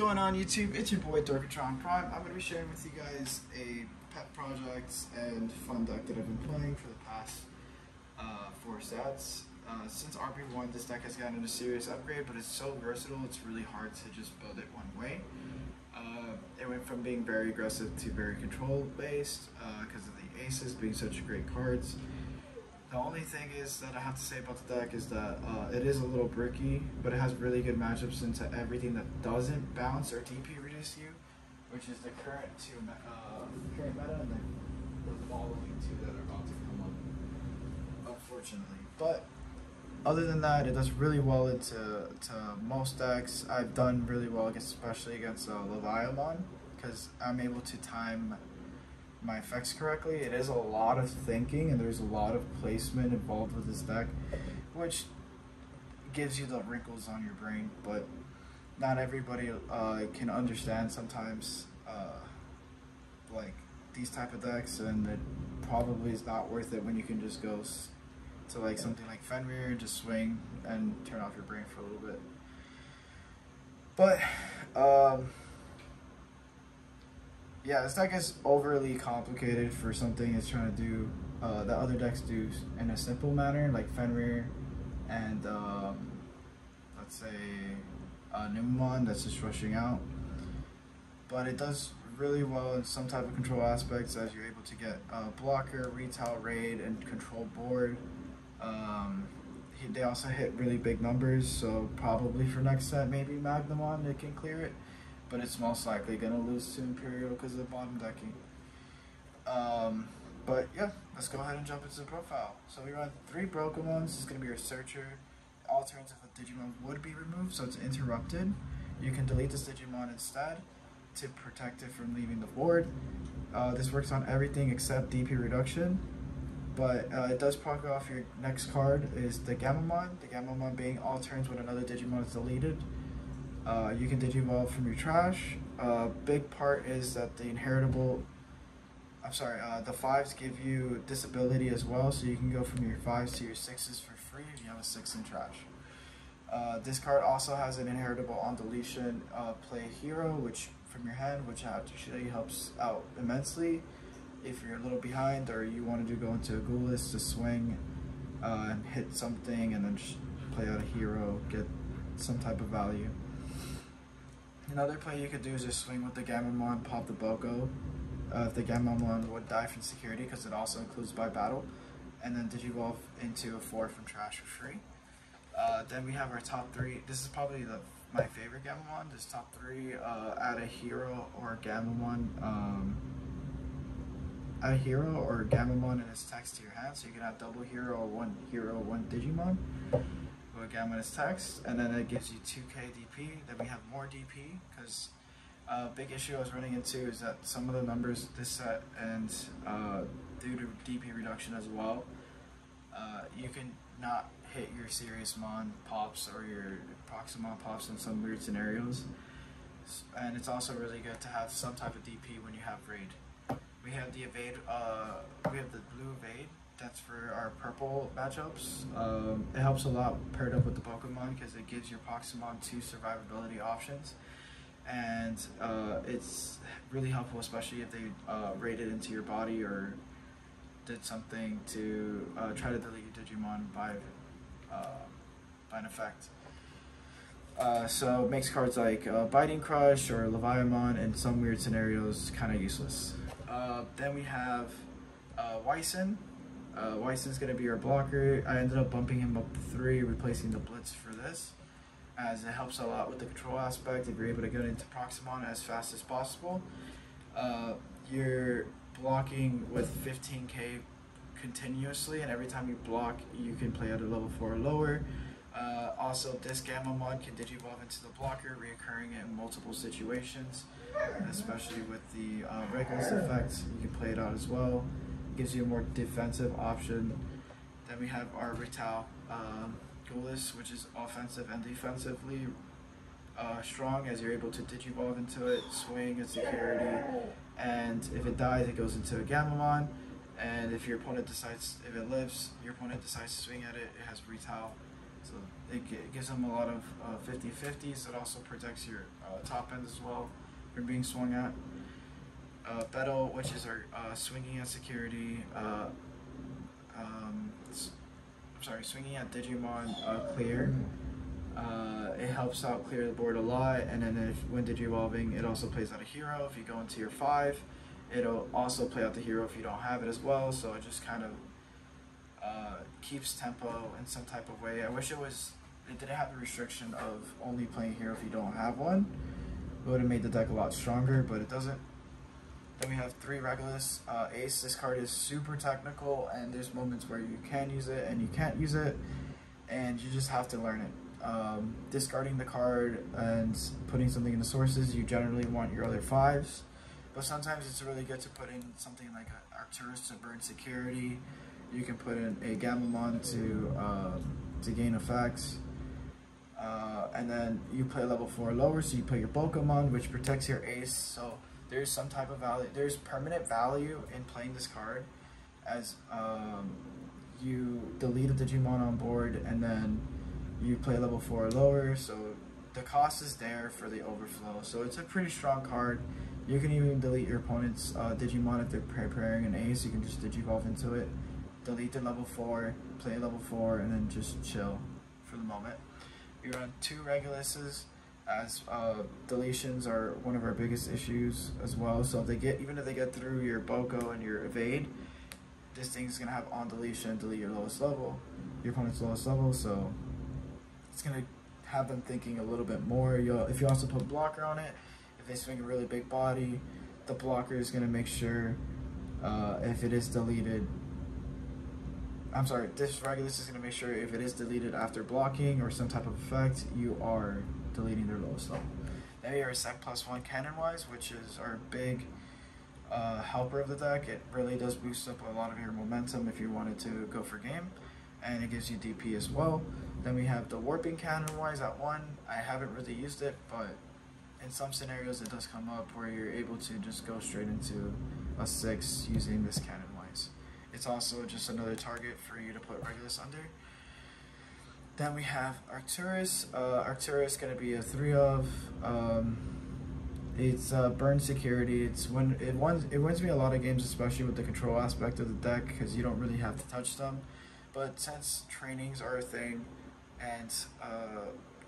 going on YouTube? It's your boy Dorkatron Prime. I'm going to be sharing with you guys a pet project and fun deck that I've been playing for the past 4 sets. Since RP1, this deck has gotten a serious upgrade, but it's so versatile, it's really hard to just build it one way. It went from being very aggressive to very control based because of the aces being such great cards. The only thing is that I have to say about the deck is that it is a little bricky, but it has really good matchups into everything that doesn't bounce or DP reduce you, which is the current meta and the following two that are about to come up, unfortunately. But other than that, it does really well into most decks. I've done really well, especially against Gammamon, because I'm able to time my effects correctly. It is a lot of thinking and there's a lot of placement involved with this deck, which gives you the wrinkles on your brain, but not everybody can understand sometimes like these type of decks, and it probably is not worth it when you can just go to like something like Fenrir, just swing and turn off your brain for a little bit. But yeah, this deck is overly complicated for something it's trying to do that other decks do in a simple manner, like Fenrir and let's say Gammamon that's just rushing out. But it does really well in some type of control aspects, as you're able to get blocker, retail, raid, and control board. They also hit really big numbers, so probably for next set, maybe Magnamon, it can clear it. But it's most likely going to lose to Imperial because of the bottom decking. But yeah, let's go ahead and jump into the profile. So we run 3 Brokemons. This is going to be your searcher. All turns if a Digimon would be removed, so it's interrupted. You can delete this Digimon instead to protect it from leaving the board. This works on everything except DP reduction. But it does proc off your next card is the Gammamon. The Gammamon being all turns when another Digimon is deleted. You can Digivolve from your trash. Big part is that the the 5s give you disability as well, so you can go from your 5s to your 6s for free if you have a 6 in trash. This card also has an inheritable on deletion, play hero, which from your hand, which actually helps out immensely if you're a little behind or you want to go into a Ghoulis to swing and hit something and then just play out a hero, get some type of value. Another play you could do is just swing with the Gammamon, pop the Boko. If the Gammamon would die from security, because it also includes by battle, and then Digivolve into a 4 from trash for free. Then we have our top 3. This is probably my favorite Gammamon. This top 3, add a hero or Gammamon. Add a hero or Gammamon and its text to your hand, so you can have double hero or 1 hero, 1 Digimon. Gammamon is text, and then it gives you 2k DP. Then we have more DP, because big issue I was running into is that some of the numbers this set, and due to DP reduction as well, you can not hit your Serious Mon pops or your Proximon pops in some weird scenarios. And it's also really good to have some type of DP when you have raid. We have the evade. We have the blue evade. That's for our purple matchups. It helps a lot paired up with the Pokemon because it gives your Proximon 2 survivability options, and it's really helpful, especially if they raided into your body or did something to try to delete your Digimon by an effect. So it makes cards like Biting Crush or Leviamon in some weird scenarios kind of useless. Then we have Wyson. Wyson's going to be our blocker. I ended up bumping him up to 3, replacing the Blitz for this, as it helps a lot with the control aspect if you're able to get into Proximon as fast as possible. You're blocking with 15k continuously, and every time you block, you can play at a level 4 or lower. Also, this Gammamon can Digivolve into the blocker, reoccurring in multiple situations, especially with the Regulus effect. You can play it out as well. Gives you a more defensive option. Then we have our Retail Ghoulis, which is offensive and defensively strong, as you're able to Digivolve into it, swing and security, and if it dies, it goes into a Gammamon. And if your opponent decides, if it lives, your opponent decides to swing at it, it has Retail So it gives them a lot of 50-50s. It also protects your top end as well from being swung at. Battle, which is our swinging at security. Swinging at Digimon clear. It helps out clear the board a lot, and then when Digi-evolving, it also plays out a hero. If you go into your 5, it'll also play out the hero if you don't have it as well, so it just kind of keeps tempo in some type of way. I wish it didn't have the restriction of only playing hero if you don't have one. It would have made the deck a lot stronger, but it doesn't. Then we have 3 Regulus. Ace, this card is super technical, and there's moments where you can use it and you can't use it, and you just have to learn it. Discarding the card and putting something in the sources, you generally want your other 5s, but sometimes it's really good to put in something like Arcturus to burn security. You can put in a Gammamon to gain effects, and then you play level 4 lower, so you play your Pokemon, which protects your Ace. So there's some type of value, there's permanent value in playing this card, as you delete a Digimon on board and then you play level 4 or lower, so the cost is there for the overflow. So it's a pretty strong card. You can even delete your opponent's Digimon if they're preparing an Ace. You can just Digivolve into it, delete the level 4, play level 4, and then just chill for the moment. We run 2 Reguluses, as deletions are one of our biggest issues as well. So if even if they get through your Boko and your Evade, this thing's gonna have on deletion, delete your lowest level, your opponent's lowest level. So it's gonna have them thinking a little bit more. If you also put a blocker on it, if they swing a really big body, the blocker is gonna make sure if it is deleted. This Regulus is gonna make sure if it is deleted after blocking or some type of effect, you are deleting their lowest level. Then we have our Sec +1 Cannon-wise, which is our big helper of the deck. It really does boost up a lot of your momentum if you wanted to go for game, and it gives you DP as well. Then we have the Warping Cannon-wise at 1. I haven't really used it, but in some scenarios it does come up where you're able to just go straight into a 6 using this Cannon-wise. It's also just another target for you to put Regulus under. Then we have Arcturus. Arcturus is going to be a 3 of. It's burn security. It wins me a lot of games, especially with the control aspect of the deck, because you don't really have to touch them. But since trainings are a thing, and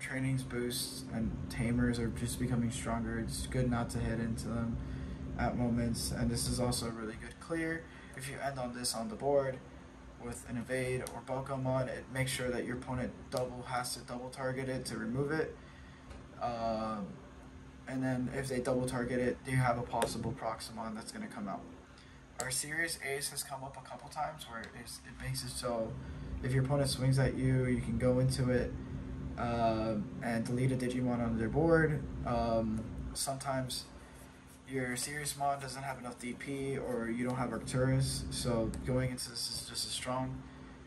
trainings boosts and tamers are just becoming stronger, it's good not to hit into them at moments. And this is also a really good clear. If you end on this on the board with an Evade or Pokemon, it makes sure that your opponent has to double target it to remove it. And then if they double target it, you have a possible Proximon that's going to come out. Our Serious Ace has come up a couple times where it makes it so if your opponent swings at you, you can go into it and delete a Digimon on their board. Sometimes your Serious Mon doesn't have enough DP, or you don't have Arcturus, so going into this is just as strong.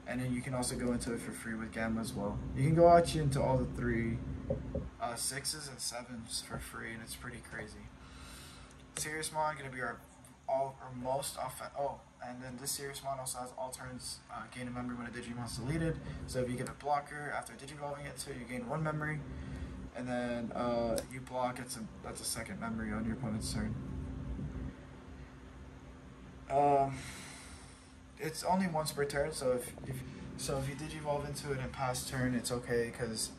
And then you can also go into it for free with Gamma as well. You can go out into all the 3 6s and 7s for free, and it's pretty crazy. Serious Mon gonna be our most often. Oh, and then this Serious Mon also has all turns gain a memory when a Digimon's deleted. So if you give it blocker after Digivolving it, you gain 1 memory. And then you block, that's a second memory on your opponent's turn. It's only once per turn, so if you Digivolve into it and pass turn, it's okay, because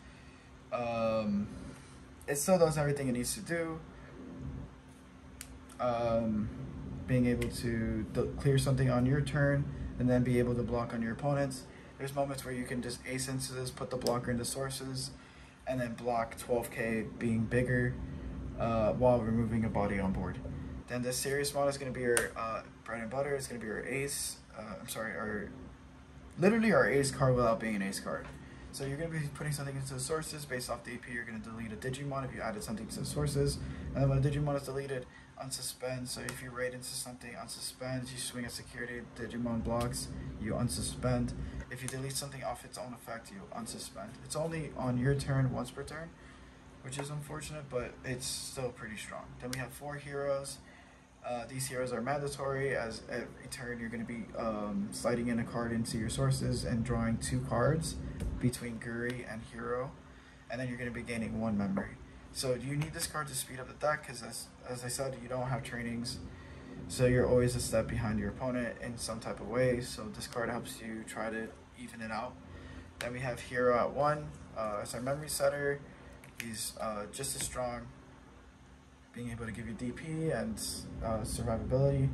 it still does everything it needs to do. Being able to clear something on your turn and then be able to block on your opponent's. There's moments where you can just ace into this, put the blocker into sources, and then block 12k being bigger while removing a body on board. Then this Serious Mon is going to be your bread and butter. It's going to be our ace. Literally our ace card without being an ace card. So you're going to be putting something into the sources based off DP. You're going to delete a Digimon if you added something to the sources. And then when a Digimon is deleted, unsuspend. So if you raid into something, unsuspend. You swing at security, Digimon blocks, you unsuspend. If you delete something off its own effect, you unsuspend. It's only on your turn once per turn, which is unfortunate, but it's still pretty strong. Then we have 4 heroes. These heroes are mandatory, as every turn you're going to be sliding in a card into your sources and drawing 2 cards between Guri and Hero, and then you're going to be gaining 1 memory. So you need this card to speed up the deck, because as I said, you don't have trainings, so you're always a step behind your opponent in some type of way, so this card helps you try to even it out. Then we have Hero at 1 as our memory setter. He's just as strong, being able to give you DP and survivability.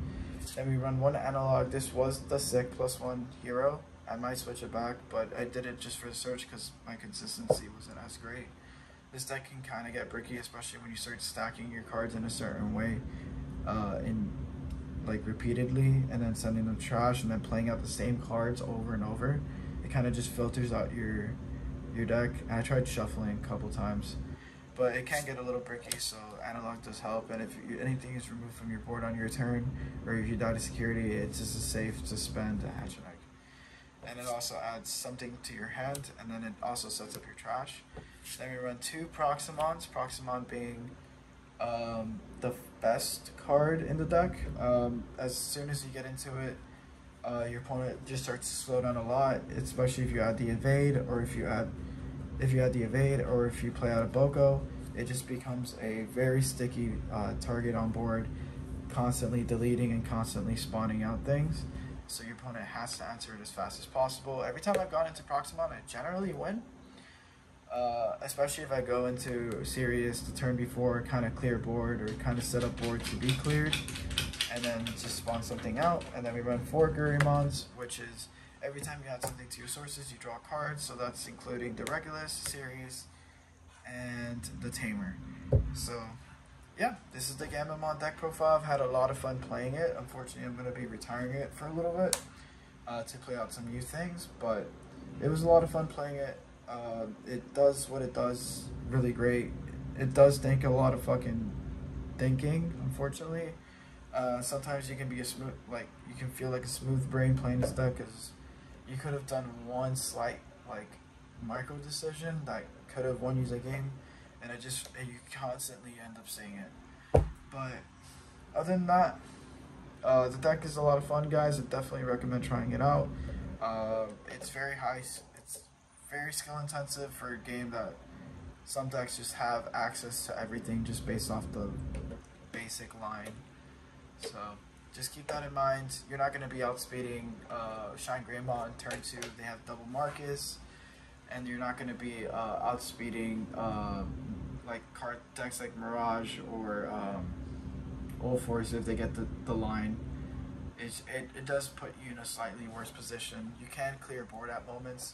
Then we run 1 analog. This was the sick +1 hero. I might switch it back, but I did it just for the search because my consistency wasn't as great. This deck can kind of get bricky, especially when you start stacking your cards in a certain way, like repeatedly, and then sending them trash, and then playing out the same cards over and over. It kind of just filters out your deck. And I tried shuffling a couple times, but it can get a little bricky, so analog does help. And if anything is removed from your board on your turn, or if you die to security, it's just as safe to spend a Hatchet. And it also adds something to your hand, and then it also sets up your trash. Then we run 2 Proximons, Proximon being the best card in the deck. As soon as you get into it, your opponent just starts to slow down a lot, especially if you add the evade, or if you play out a Boko. It just becomes a very sticky target on board, constantly deleting and constantly spawning out things. So your opponent has to answer it as fast as possible. Every time I've gone into Proximon, I generally win. Especially if I go into Sirius the turn before, kind of clear board, or kind of set up board to be cleared, and then just spawn something out. And then we run 4 Gammamons, which is every time you add something to your sources, you draw cards. So that's including the Regulus, Sirius, and the Tamer. So yeah, this is the Gammamon deck profile. I've had a lot of fun playing it. Unfortunately, I'm going to be retiring it for a little bit to play out some new things, but it was a lot of fun playing it. It does what it does really great. It does think a lot of fucking thinking, unfortunately. Sometimes you can be you can feel like a smooth brain playing this deck, because you could have done one slight micro decision that could have won you the game, and you constantly end up seeing it. But other than that, the deck is a lot of fun, guys. I definitely recommend trying it out. It's very very skill intensive for a game that some decks just have access to everything just based off the basic line. So just keep that in mind. You're not going to be outspeeding Shine Greymon turn 2. They have double Marcus, and you're not going to be outspeeding card decks like Mirage or Ulforce if they get the line. It does put you in a slightly worse position. You can clear board at moments,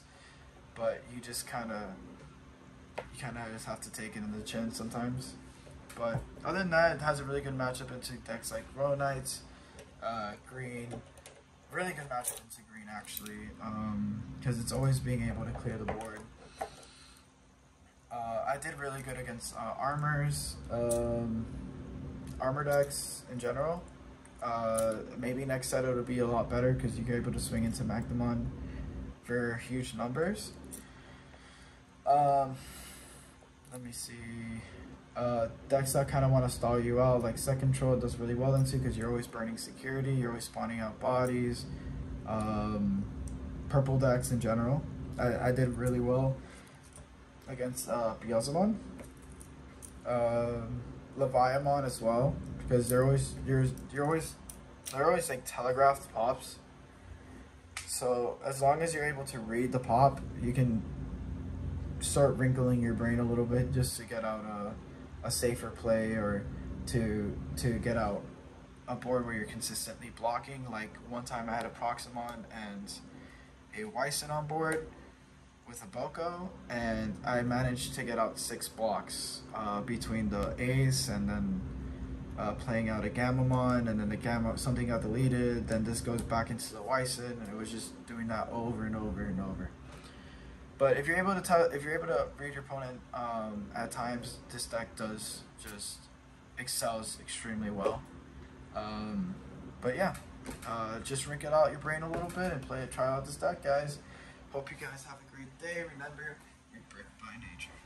but you just kind of just have to take it in the chin sometimes. But other than that, it has a really good matchup into decks like Row Knights, Green. Really good matchup into Green, actually, because it's always being able to clear the board. I did really good against armors, armor decks in general. Maybe next set it'll be a lot better, because you're able to swing into Gammamon for huge numbers. Let me see. Decks that kind of want to stall you out, like Set Control, does really well into, because you're always burning security, you're always spawning out bodies. Purple decks in general, I did really well against Beelzemon. Leviamon as well, because they're always like telegraphed pops. So as long as you're able to read the pop, you can start wrinkling your brain a little bit just to get out a safer play, or to get out a board where you're consistently blocking. Like one time I had a Proximon and a Wyson on board with a Boko, and I managed to get out 6 blocks between the Ace and then playing out a Gammamon, and then something got deleted, then this goes back into the Wyson, and it was just doing that over and over and over. But if you're able to read your opponent at times, this deck does just excels extremely well. But yeah, just wrinkle out your brain a little bit and try out this deck, guys. Hope you guys have a great day. Remember, you're brick by nature.